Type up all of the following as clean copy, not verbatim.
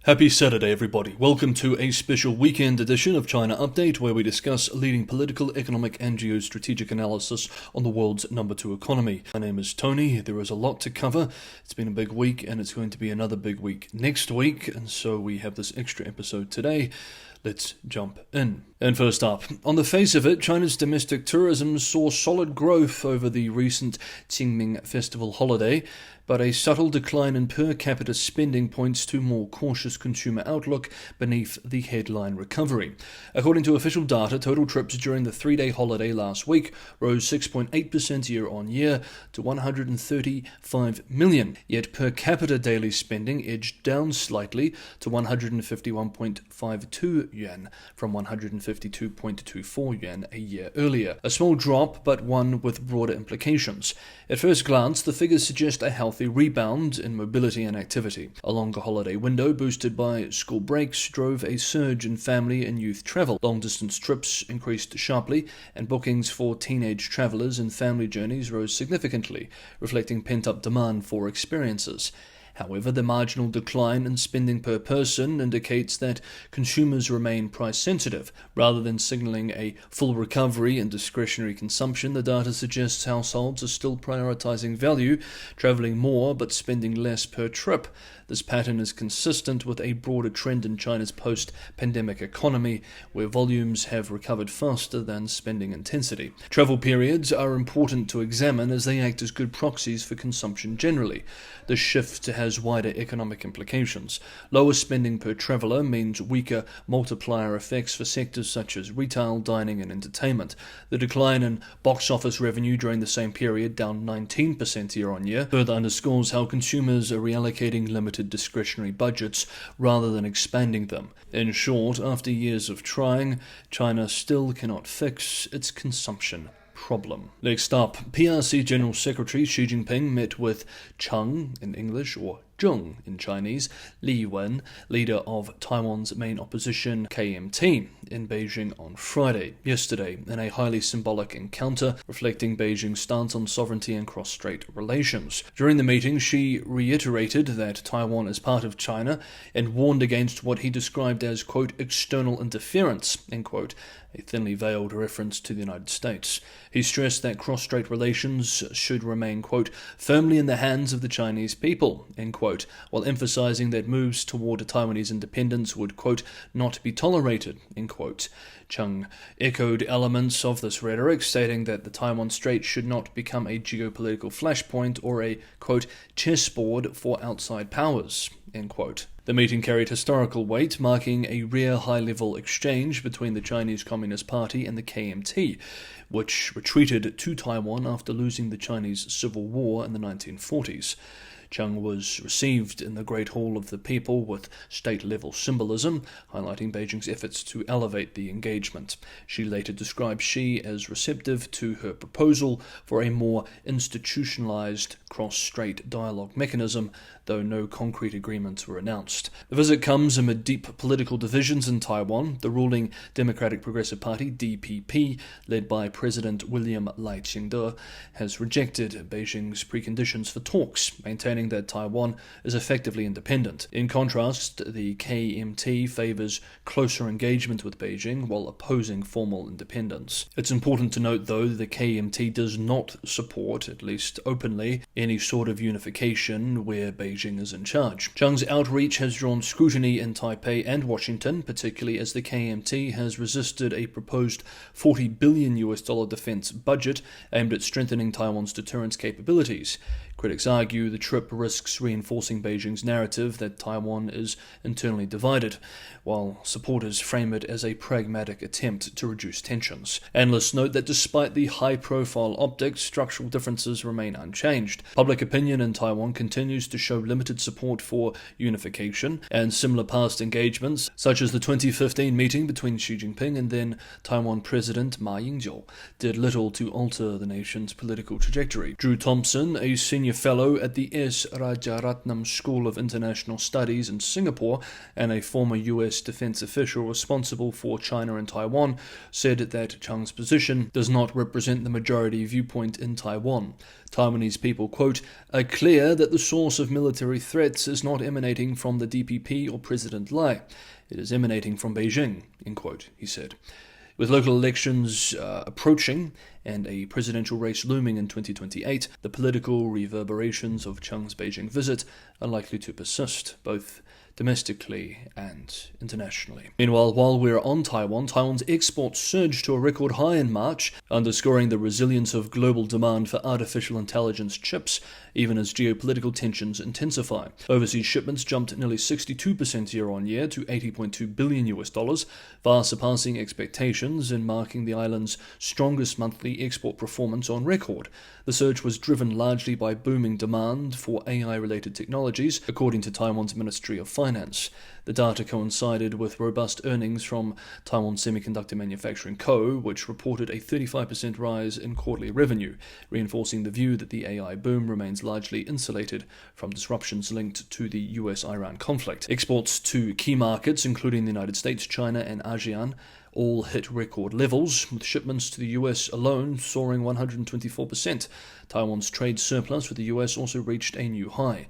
Happy Saturday, everybody. Welcome to a special weekend edition of China Update, where we discuss leading political, economic, and geostrategic analysis on the world's number 2 economy. My name is Tony. There is a lot to cover. It's been a big week, and it's going to be another big week next week, and so we have this extra episode today. Let's jump in. And first up, on the face of it, China's domestic tourism saw solid growth over the recent Qingming festival holiday, but a subtle decline in per capita spending points to more cautious consumer outlook beneath the headline recovery. According to official data, total trips during the 3-day holiday last week rose 6.8% year-on-year to 135 million, yet per capita daily spending edged down slightly to 151.52 yuan from 152.24 yuan a year earlier. A small drop, but one with broader implications. At first glance, the figures suggest a healthy rebound in mobility and activity. A longer holiday window, boosted by school breaks, drove a surge in family and youth travel. Long-distance trips increased sharply, and bookings for teenage travelers and family journeys rose significantly, reflecting pent-up demand for experiences. However, the marginal decline in spending per person indicates that consumers remain price-sensitive. Rather than signaling a full recovery in discretionary consumption, the data suggests households are still prioritizing value, traveling more but spending less per trip. This pattern is consistent with a broader trend in China's post-pandemic economy, where volumes have recovered faster than spending intensity. Travel periods are important to examine as they act as good proxies for consumption generally. This shift has wider economic implications. Lower spending per traveller means weaker multiplier effects for sectors such as retail, dining and entertainment. The decline in box office revenue during the same period, down 19% year-on-year, further underscores how consumers are reallocating limited discretionary budgets rather than expanding them. In short, after years of trying, China still cannot fix its consumption problem. Next up, PRC General Secretary Xi Jinping met with Cheng in English, or Cheng in Chinese, Li-wun, leader of Taiwan's main opposition KMT, in Beijing on Friday, yesterday, in a highly symbolic encounter reflecting Beijing's stance on sovereignty and cross-strait relations. During the meeting, Xi reiterated that Taiwan is part of China and warned against what he described as, quote, external interference, end quote, a thinly veiled reference to the United States. He stressed that cross-strait relations should remain, quote, firmly in the hands of the Chinese people, end quote, while emphasizing that moves toward a Taiwanese independence would, quote, not be tolerated, end quote. Cheng echoed elements of this rhetoric, stating that the Taiwan Strait should not become a geopolitical flashpoint or a, quote, chessboard for outside powers, end quote. The meeting carried historical weight, marking a rare high-level exchange between the Chinese Communist Party and the KMT, which retreated to Taiwan after losing the Chinese Civil War in the 1940s. Cheng was received in the Great Hall of the People with state-level symbolism, highlighting Beijing's efforts to elevate the engagement. She later described Xi as receptive to her proposal for a more institutionalized cross-strait dialogue mechanism, though no concrete agreements were announced. The visit comes amid deep political divisions in Taiwan. The ruling Democratic Progressive Party, DPP, led by President William Lai Ching-te, has rejected Beijing's preconditions for talks, maintaining that Taiwan is effectively independent. In contrast, the KMT favors closer engagement with Beijing while opposing formal independence. It's important to note, though, the KMT does not support, at least openly, any sort of unification where Beijing is in charge. Cheng's outreach has drawn scrutiny in Taipei and Washington, particularly as the KMT has resisted a proposed $40 billion defense budget aimed at strengthening Taiwan's deterrence capabilities. Critics argue the trip risks reinforcing Beijing's narrative that Taiwan is internally divided, while supporters frame it as a pragmatic attempt to reduce tensions. Analysts note that despite the high-profile optics, structural differences remain unchanged. Public opinion in Taiwan continues to show limited support for unification, and similar past engagements, such as the 2015 meeting between Xi Jinping and then Taiwan President Ma Ying-jeou, did little to alter the nation's political trajectory. Drew Thompson, a senior fellow at the US Rajaratnam School of International Studies in Singapore and a former US defense official responsible for China and Taiwan, said that Cheng's position does not represent the majority viewpoint in Taiwan. Taiwanese people, quote, are clear that the source of military threats is not emanating from the DPP or President Li. It is emanating from Beijing, end quote, he said. With local elections approaching and a presidential race looming in 2028, the political reverberations of Cheng's Beijing visit are likely to persist, both domestically and internationally. Meanwhile, while we're on Taiwan, Taiwan's exports surged to a record high in March, underscoring the resilience of global demand for artificial intelligence chips, even as geopolitical tensions intensify. Overseas shipments jumped nearly 62% year-on-year to $80.2 billion, far surpassing expectations and marking the island's strongest monthly export performance on record. The surge was driven largely by booming demand for AI-related technologies, according to Taiwan's Ministry of Finance. The data coincided with robust earnings from Taiwan Semiconductor Manufacturing Co., which reported a 35% rise in quarterly revenue, reinforcing the view that the AI boom remains largely insulated from disruptions linked to the US-Iran conflict. Exports to key markets, including the United States, China, and ASEAN, all hit record levels, with shipments to the US alone soaring 124%. Taiwan's trade surplus with the US also reached a new high.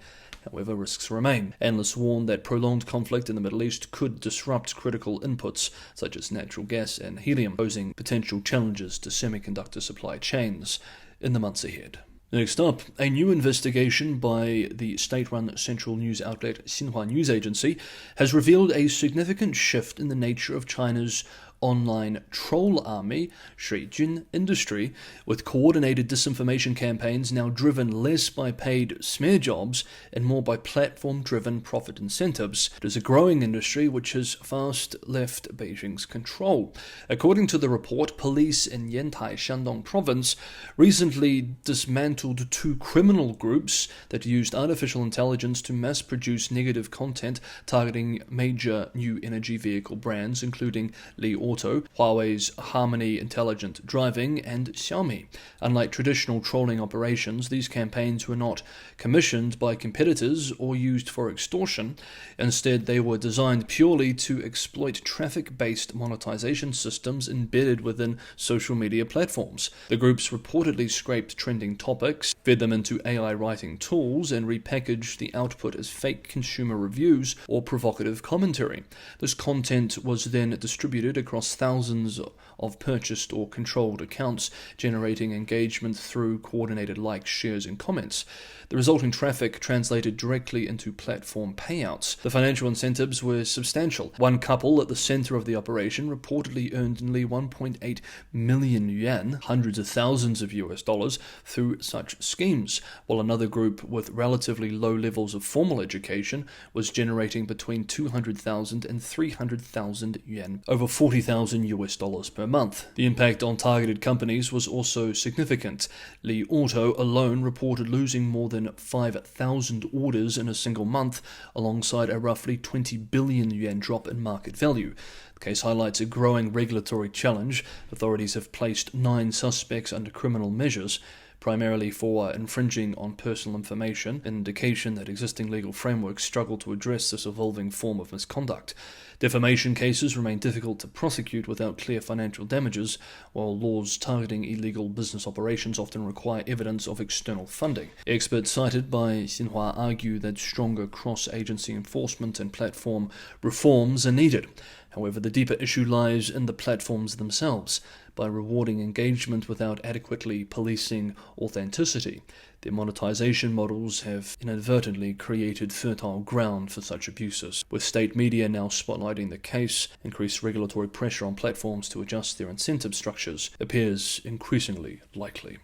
However, risks remain. Analysts warn that prolonged conflict in the Middle East could disrupt critical inputs such as natural gas and helium, posing potential challenges to semiconductor supply chains in the months ahead. Next up, a new investigation by the state-run central news outlet Xinhua News Agency has revealed a significant shift in the nature of China's online troll army, Shuijun industry, with coordinated disinformation campaigns now driven less by paid smear jobs and more by platform-driven profit incentives. It is a growing industry which has fast left Beijing's control. According to the report, police in Yantai, Shandong province recently dismantled 2 criminal groups that used artificial intelligence to mass-produce negative content targeting major new energy vehicle brands, including Li-wun, Huawei's Harmony Intelligent Driving, and Xiaomi. Unlike traditional trolling operations, these campaigns were not commissioned by competitors or used for extortion. Instead, they were designed purely to exploit traffic-based monetization systems embedded within social media platforms. The groups reportedly scraped trending topics, fed them into AI writing tools, and repackaged the output as fake consumer reviews or provocative commentary. This content was then distributed across thousands of purchased or controlled accounts, generating engagement through coordinated likes, shares, and comments. The resulting traffic translated directly into platform payouts. The financial incentives were substantial. One couple at the center of the operation reportedly earned nearly 1.8 million yuan, hundreds of thousands of US dollars, through such schemes, while another group with relatively low levels of formal education was generating between 200,000 and 300,000 yuan, over 40,000 US dollars per month. The impact on targeted companies was also significant. Li Auto alone reported losing more than 5,000 orders in a single month, alongside a roughly 20 billion yuan drop in market value. The case highlights a growing regulatory challenge. Authorities have placed 9 suspects under criminal measures, primarily for infringing on personal information, an indication that existing legal frameworks struggle to address this evolving form of misconduct. Defamation cases remain difficult to prosecute without clear financial damages, while laws targeting illegal business operations often require evidence of external funding. Experts cited by Xinhua argue that stronger cross-agency enforcement and platform reforms are needed. However, the deeper issue lies in the platforms themselves. By rewarding engagement without adequately policing authenticity, their monetization models have inadvertently created fertile ground for such abuses. With state media now spotlighting the case, increased regulatory pressure on platforms to adjust their incentive structures appears increasingly likely.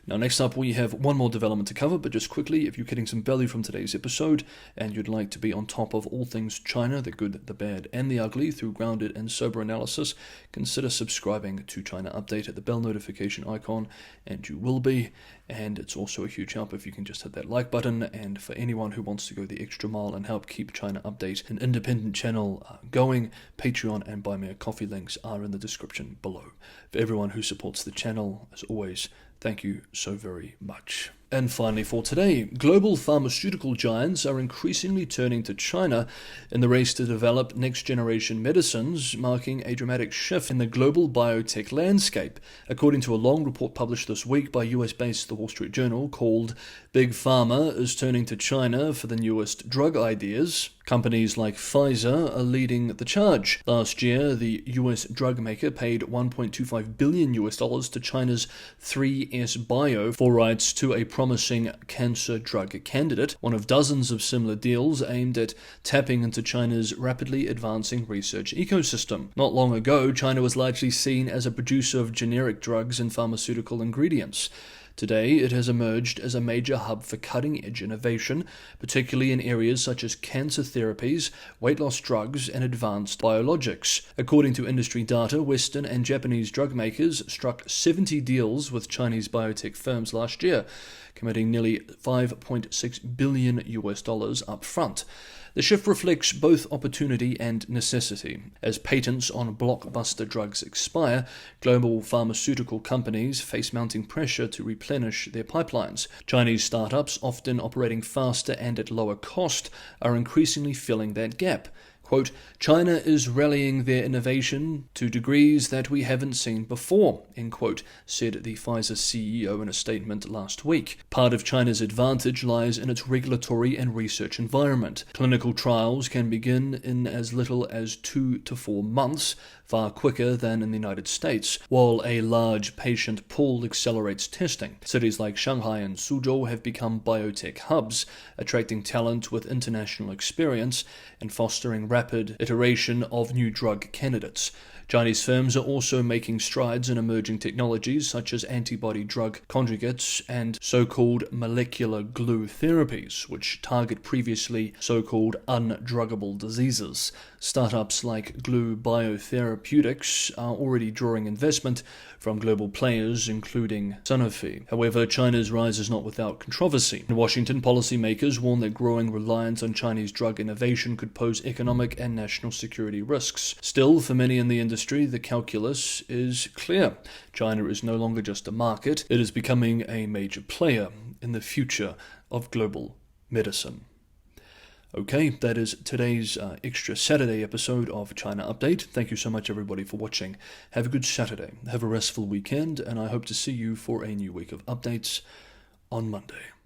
Now, next up, we have one more development to cover, but just quickly, if you're getting some value from today's episode and you'd like to be on top of all things China, the good, the bad, and the ugly through grounded and sober analysis, consider subscribing to China Update at the bell notification icon, and you will be. And it's also a huge help if you can just hit that like button. And for anyone who wants to go the extra mile and help keep China Update, an independent channel, going, Patreon and Buy Me a Coffee links are in the description below. For everyone who supports the channel, as always, thank you so very much. And finally for today, global pharmaceutical giants are increasingly turning to China in the race to develop next-generation medicines, marking a dramatic shift in the global biotech landscape, according to a long report published this week by US-based The Wall Street Journal called "Big Pharma is Turning to China for the Newest Drug Ideas." Companies like Pfizer are leading the charge. Last year, the US drug maker paid $1.25 billion to China's 3S Bio for rights to a promising cancer drug candidate, one of dozens of similar deals aimed at tapping into China's rapidly advancing research ecosystem. Not long ago, China was largely seen as a producer of generic drugs and pharmaceutical ingredients. Today, it has emerged as a major hub for cutting-edge innovation, particularly in areas such as cancer therapies, weight loss drugs, and advanced biologics. According to industry data, Western and Japanese drug makers struck 70 deals with Chinese biotech firms last year, committing nearly $5.6 billion up front. The shift reflects both opportunity and necessity. As patents on blockbuster drugs expire, global pharmaceutical companies face mounting pressure to replenish their pipelines. Chinese startups, often operating faster and at lower cost, are increasingly filling that gap. Quote, "China is rallying their innovation to degrees that we haven't seen before," end quote, said the Pfizer CEO in a statement last week. Part of China's advantage lies in its regulatory and research environment. Clinical trials can begin in as little as 2 to 4 months, far quicker than in the United States, while a large patient pool accelerates testing. Cities like Shanghai and Suzhou have become biotech hubs, attracting talent with international experience and fostering rapid iteration of new drug candidates. Chinese firms are also making strides in emerging technologies such as antibody-drug conjugates and so-called molecular glue therapies, which target previously so-called undruggable diseases. Startups like Glue Biotherapeutics are already drawing investment from global players, including Sanofi. However, China's rise is not without controversy. In Washington, policymakers warn that growing reliance on Chinese drug innovation could pose economic and national security risks. Still, for many in the industry, the calculus is clear. China is no longer just a market, it is becoming a major player in the future of global medicine. Okay, that is today's extra Saturday episode of China Update. Thank you so much, everybody, for watching. Have a good Saturday, have a restful weekend, and I hope to see you for a new week of updates on Monday.